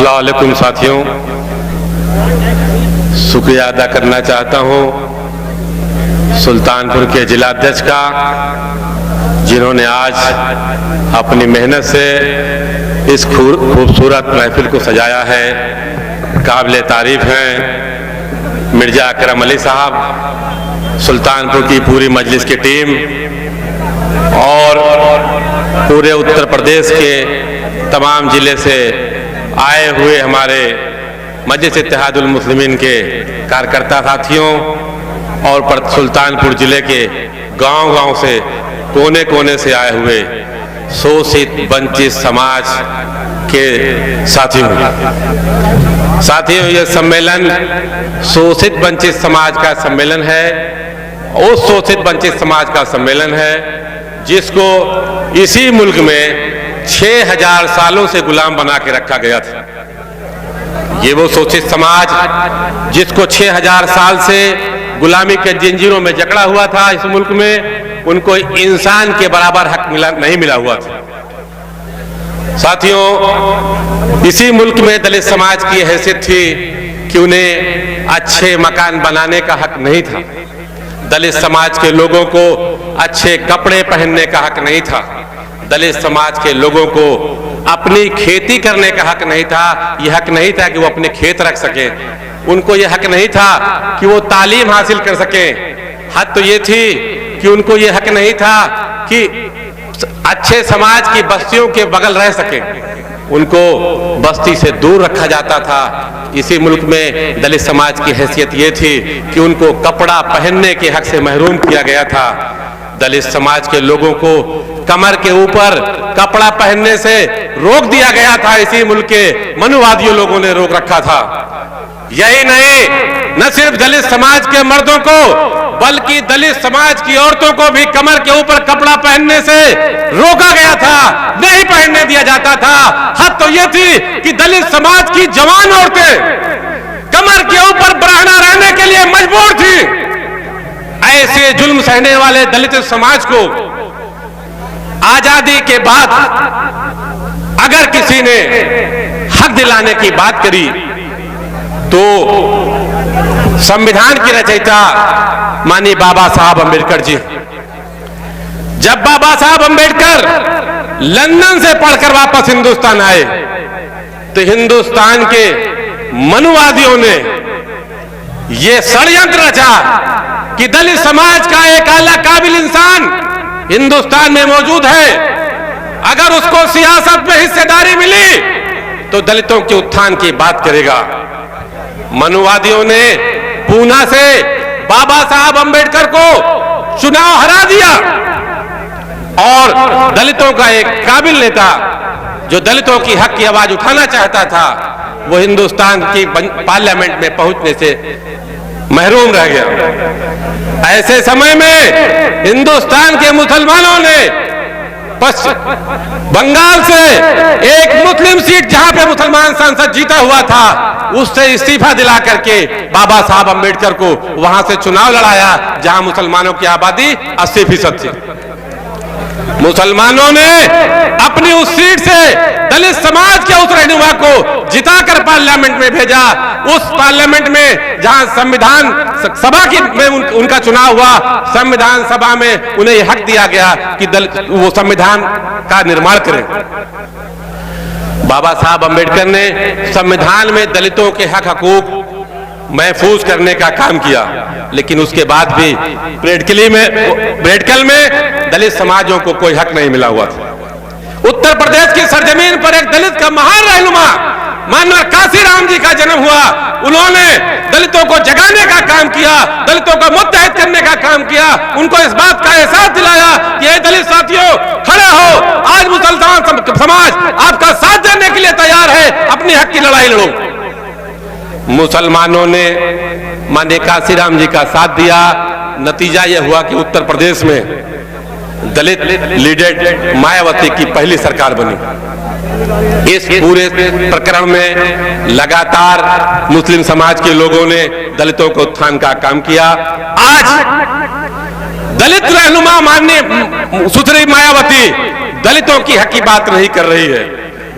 अस्सलाम वालेकुम साथियों, शुक्रिया अदा करना चाहता हूं सुल्तानपुर के जिला अध्यक्ष का, जिन्होंने आज अपनी मेहनत से इस खूबसूरत महफिल को सजाया है। काबिल तारीफ हैं मिर्जा अकरम अली साहब, सुल्तानपुर की पूरी मजलिस की टीम और पूरे उत्तर प्रदेश के तमाम जिले से आए हुए हमारे मजलिस इत्तेहादुल मुस्लिमीन के कार्यकर्ता साथियों और सुल्तानपुर जिले के गांव-गांव से कोने कोने से आए हुए शोषित वंचित समाज के साथियों, ये सम्मेलन शोषित वंचित समाज का सम्मेलन है। उस शोषित वंचित समाज का सम्मेलन है जिसको इसी मुल्क में 6000 सालों से गुलाम बना के रखा गया था। ये वो शोषित समाज जिसको 6000 साल से गुलामी के जंजीरों में जकड़ा हुआ था, इस मुल्क में उनको इंसान के बराबर हक नहीं मिला हुआ था। साथियों, इसी मुल्क में दलित समाज की हैसियत थी कि उन्हें अच्छे मकान बनाने का हक नहीं था, दलित समाज के लोगों को अच्छे कपड़े पहनने का हक नहीं था, दलित समाज के लोगों को अपनी खेती करने का हक नहीं था। यह हक नहीं था कि वो अपने खेत रख सके, उनको यह हक नहीं था कि वो तालीम हासिल कर सके। हद तो ये थी कि उनको यह हक नहीं था कि अच्छे समाज की बस्तियों के बगल रह सके, उनको बस्ती से दूर रखा जाता था। इसी मुल्क में दलित समाज की हैसियत ये थी कि उनको कपड़ा पहनने के हक से महरूम किया गया था। दलित समाज के लोगों को कमर के ऊपर कपड़ा पहनने से रोक दिया गया था। इसी मुल्क के मनुवादियों लोगों ने रोक रखा था। यही नहीं, न सिर्फ दलित समाज के मर्दों को बल्कि दलित समाज की औरतों को भी कमर के ऊपर कपड़ा पहनने से रोका गया था, नहीं पहनने दिया जाता था। हद तो यह थी कि दलित समाज की जवान औरतें कमर के ऊपर बरहना रहने के लिए मजबूर थी। ऐसे जुल्म सहने वाले दलित समाज को आजादी के बाद अगर किसी ने हक दिलाने की बात करी तो संविधान की रचयिता माननीय बाबा साहब अम्बेडकर जी। जब बाबा साहब अम्बेडकर लंदन से पढ़कर वापस हिंदुस्तान आए तो हिंदुस्तान के मनुवादियों ने यह षड्यंत्र रचा कि दलित समाज का एक आला काबिल इंसान हिंदुस्तान में मौजूद है, अगर उसको सियासत में हिस्सेदारी मिली तो दलितों के उत्थान की बात करेगा। मनुवादियों ने पूना से बाबा साहब अम्बेडकर को चुनाव हरा दिया और दलितों का एक काबिल नेता जो दलितों की हक की आवाज उठाना चाहता था वो हिंदुस्तान की पार्लियामेंट में पहुंचने से महरूम रह गया। ऐसे समय में हिंदुस्तान के मुसलमानों ने बंगाल से एक मुस्लिम सीट जहां पे मुसलमान सांसद जीता हुआ था उससे इस्तीफा दिला करके बाबा साहब अम्बेडकर को वहां से चुनाव लड़ाया जहां मुसलमानों की आबादी 80% थी। मुसलमानों ने अपनी उस सीट से दलित समाज के उस रहनुमा को जिताकर पार्लियामेंट में भेजा। उस पार्लियामेंट में जहां संविधान सभा में उनका चुनाव हुआ, संविधान सभा में उन्हें हक दिया गया कि वो संविधान का निर्माण करें। बाबा साहब अम्बेडकर ने संविधान में दलितों के हक हकूक महफूज करने का काम किया, लेकिन उसके बाद भी ब्रेडकल में दलित समाजों को कोई हक नहीं मिला हुआ था। उत्तर प्रदेश की सरजमीन पर एक दलित का महान रहनुमा माननीय काशीराम जी का जन्म हुआ। उन्होंने दलितों को जगाने का काम किया, दलितों को मुत्तहद करने का काम किया, उनको इस बात का एहसास दिलाया कि ये दलित साथियों खड़े हो, आज मुसलमान समाज आपका साथ देने के लिए तैयार है, अपनी हक की लड़ाई लड़ो। मुसलमानों ने माननीय काशीराम जी का साथ दिया। नतीजा यह हुआ कि उत्तर प्रदेश में दलित लीडेड मायावती की पहली सरकार बनी। इस पूरे प्रकरण में लगातार मुस्लिम समाज के लोगों ने दलितों को उत्थान का काम किया। आज दलित रहनुमा माननीय सुश्री मायावती दलितों की हक की बात नहीं कर रही है,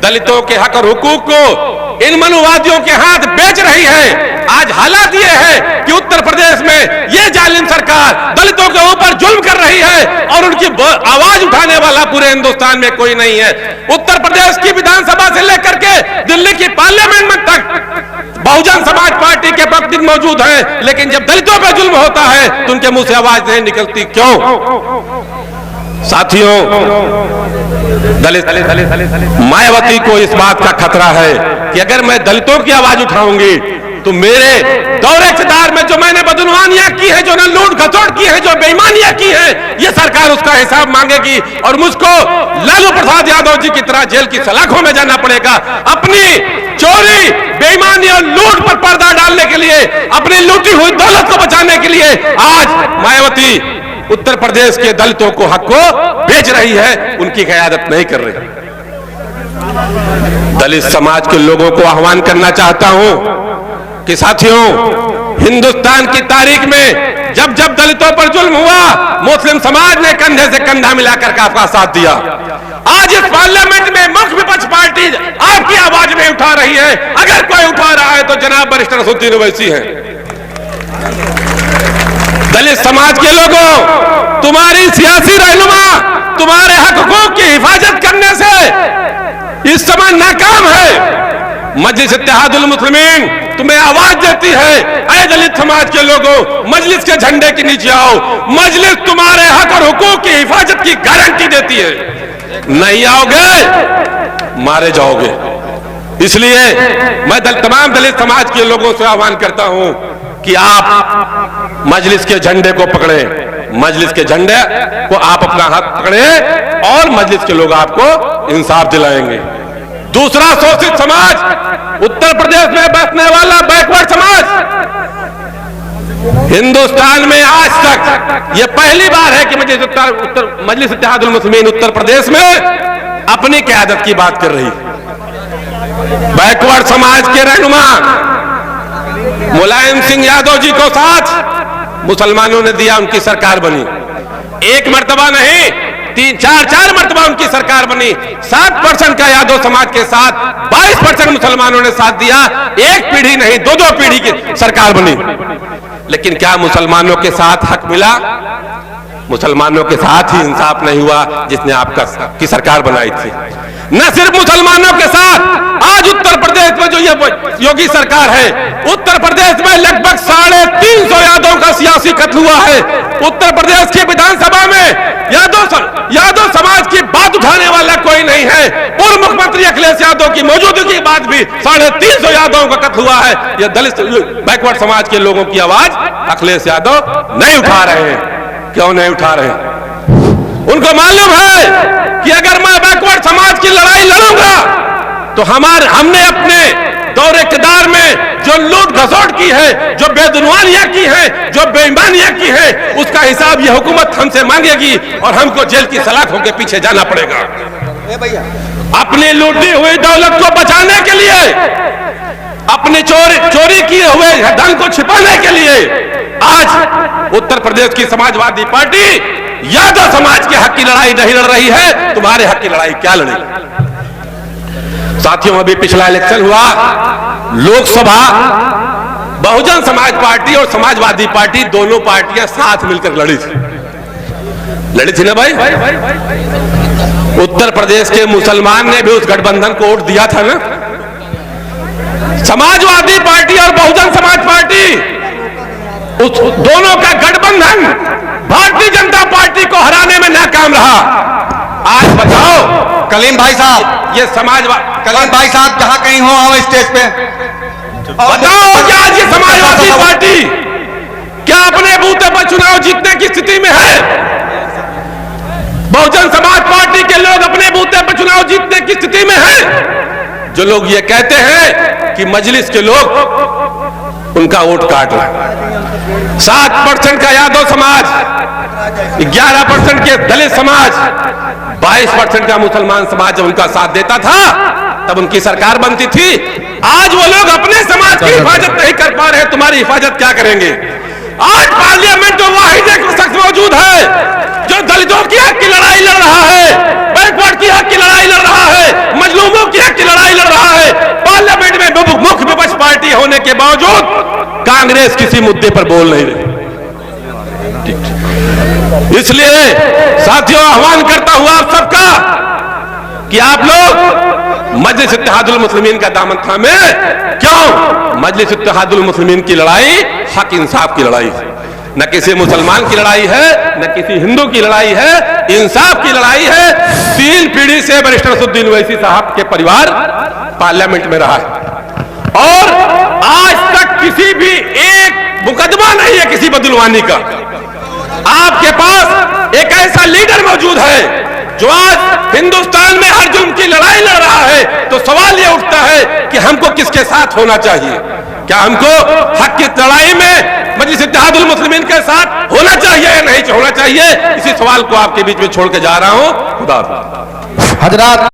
दलितों के हक और हुकूक को इन मनुवादियों के हाथ बेच रही है। आज हालात ये है कि उत्तर प्रदेश में ये जालिम सरकार दलितों के ऊपर जुल्म कर रही है और उनकी आवाज उठाने वाला पूरे हिंदुस्तान में कोई नहीं है। उत्तर प्रदेश की विधानसभा से लेकर के दिल्ली की पार्लियामेंट में तक बहुजन समाज पार्टी के प्रतिनिधि मौजूद हैं, लेकिन जब दलितों पर जुल्म होता है तो उनके मुंह से आवाज नहीं निकलती। क्यों? साथियों, मायावती को इस बात का खतरा है कि अगर मैं दलितों की आवाज उठाऊंगी तो मेरे दौरे इक़्तिदार में जो मैंने बदनवानियां की है, जो न लूट खसोट की है, जो बेईमानियां की है, ये सरकार उसका हिसाब मांगेगी और मुझको लालू प्रसाद यादव जी की तरह जेल की सलाखों में जाना पड़ेगा। अपनी चोरी, बेईमानी और लूट पर पर्दा डालने के लिए, अपनी लूटी हुई दौलत को बचाने के लिए आज मायावती उत्तर प्रदेश के दलितों को हक को बेच रही है, उनकी क़यादत नहीं कर रही। दलित समाज के लोगों को आह्वान करना चाहता हूं कि साथियों, हिंदुस्तान की तारीख में जब जब दलितों पर जुल्म हुआ, मुस्लिम समाज ने कंधे से कंधा मिलाकर का आपका साथ दिया। आज इस पार्लियामेंट में मुख्य विपक्ष पार्टी आपकी आवाज नहीं उठा रही है। अगर कोई उठा रहा है तो जनाब बैरिस्टर असदुद्दीन ओवैसी हैं। दलित समाज के लोगों, तुम्हारी सियासी रहनुमा तुम्हारे हकों की हिफाजत करने से इस समय नाकाम है। मजलिस इत्तेहादुल मुस्लिमीन तुम्हें आवाज देती है, ऐ दलित समाज के लोगों, मजलिस के झंडे के नीचे आओ। मजलिस तुम्हारे हक और हुकूक की हिफाजत की गारंटी देती है। नहीं आओगे मारे जाओगे। इसलिए मैं तमाम दलित समाज के लोगों से आह्वान करता हूं कि आप मजलिस के झंडे को पकड़े, मजलिस के झंडे को आप अपना हाथ पकड़े और मजलिस के लोग आपको इंसाफ दिलाएंगे। दूसरा शोषित समाज, उत्तर प्रदेश में बसने वाला बैकवर्ड समाज, हिंदुस्तान में आज तक ये पहली बार है कि मजलिस इत्तेहादुल मुस्लिमीन उत्तर प्रदेश में अपनी क़यादत की बात कर रही। बैकवर्ड समाज के रहनुमा मुलायम सिंह यादव जी को साथ मुसलमानों ने दिया, उनकी सरकार बनी। एक मर्तबा नहीं, 3-4 मर्तबा उनकी सरकार बनी। 7% का यादव समाज के साथ 22% मुसलमानों ने साथ दिया। एक पीढ़ी नहीं, 2-2 पीढ़ी की सरकार बनी। लेकिन क्या मुसलमानों के साथ हक मिला? मुसलमानों के साथ ही इंसाफ नहीं हुआ जिसने आपका की सरकार बनाई थी। न सिर्फ मुसलमानों के साथ, आज उत्तर प्रदेश में जो ये योगी सरकार है, उत्तर प्रदेश में लगभग 350 यादव का सियासी कत्ल हुआ है। उत्तर प्रदेश की विधानसभा में यादव समाज की बात उठाने वाला कोई नहीं है। पूर्व मुख्यमंत्री अखिलेश यादव की मौजूदगी के बाद भी 350 यादव का कत्ल हुआ है। यह दलित बैकवर्ड समाज के लोगों की आवाज अखिलेश यादव नहीं उठा रहे हैं। क्यों नहीं उठा रहे? उनको मालूम है कि अगर मैं बैकवर्ड समाज की लड़ाई लड़ूंगा तो हमने अपने दौरे इक़्तिदार में जो लूट घसोट की है, जो बेदुनवानियां की है, जो बेईमानियां की है, उसका हिसाब ये हुकूमत हमसे मांगेगी और हमको जेल की सलाखों के पीछे जाना पड़ेगा। अपनी लूटी हुई दौलत को बचाने के लिए, अपनी चोरी किए हुए धन को छिपाने के लिए आज उत्तर प्रदेश की समाजवादी पार्टी यादव समाज के हक की लड़ाई नहीं लड़ रही है। तुम्हारे हक की लड़ाई क्या लड़ेगी? साथियों, अभी पिछला इलेक्शन हुआ, लोकसभा बहुजन समाज पार्टी और समाजवादी पार्टी दोनों पार्टियां साथ मिलकर लड़ी थी ना भाई? उत्तर प्रदेश के मुसलमान ने भी उस गठबंधन को वोट दिया था ना। समाजवादी पार्टी और बहुजन समाज पार्टी, उस दोनों का गठबंधन भारतीय जनता पार्टी को हराने में नाकाम रहा। आज बताओ कलीम भाई साहब, ये कलीम भाई साहब जहां कहीं हो आओ स्टेज पे। बताओ क्या आज ये समाजवादी पार्टी क्या अपने बूते पर चुनाव जीतने की स्थिति में है? बहुजन समाज पार्टी के लोग अपने बूते पर चुनाव जीतने की स्थिति में हैं? जो लोग ये कहते हैं कि मजलिस के लोग उनका वोट काट रहे। 7% का यादव समाज, 11% के दलित समाज, 22% का मुसलमान समाज जब उनका साथ देता था तब उनकी सरकार बनती थी। आज वो लोग अपने समाज की हिफाजत नहीं कर पा रहे, तुम्हारी हिफाजत क्या करेंगे? आज पार्लियामेंट में वाहिद एक शख्स मौजूद है जो दलितों की हक की लड़ाई लड़ रहा है, बैकवर्ड की हक की लड़ाई लड़ रहा है, मजलूमों की हक की लड़ाई लड़ रहा है। पार्लियामेंट में होने के बावजूद कांग्रेस किसी मुद्दे पर बोल नहीं रही। इसलिए साथियों, आह्वान करता हुआ आप सबका कि आप लोग मजलिस इत्तेहादुल मुस्लिमीन का दामन थामे। क्यों? मजलिस इत्तेहादुल मुस्लिमीन की लड़ाई हक इंसाफ की लड़ाई है, न किसी मुसलमान की लड़ाई है, न किसी हिंदू की लड़ाई है, इंसाफ की लड़ाई है। 3 पीढ़ी से बैरिस्टर असदुद्दीन ओवैसी साहब के परिवार पार्लियामेंट में रहा है और आज तक किसी भी एक मुकदमा नहीं है किसी बदलवानी का। आपके पास एक ऐसा लीडर मौजूद है जो आज हिंदुस्तान में हर जुल्म की लड़ाई लड़ रहा है। तो सवाल यह उठता है कि हमको किसके साथ होना चाहिए? क्या हमको हक की लड़ाई में मजलिस इत्तेहादुल मुस्लिमीन के साथ होना चाहिए या नहीं होना चाहिए? इसी सवाल को आपके बीच में छोड़ के जा रहा हूं। खुदा हाफिज़। हजरात।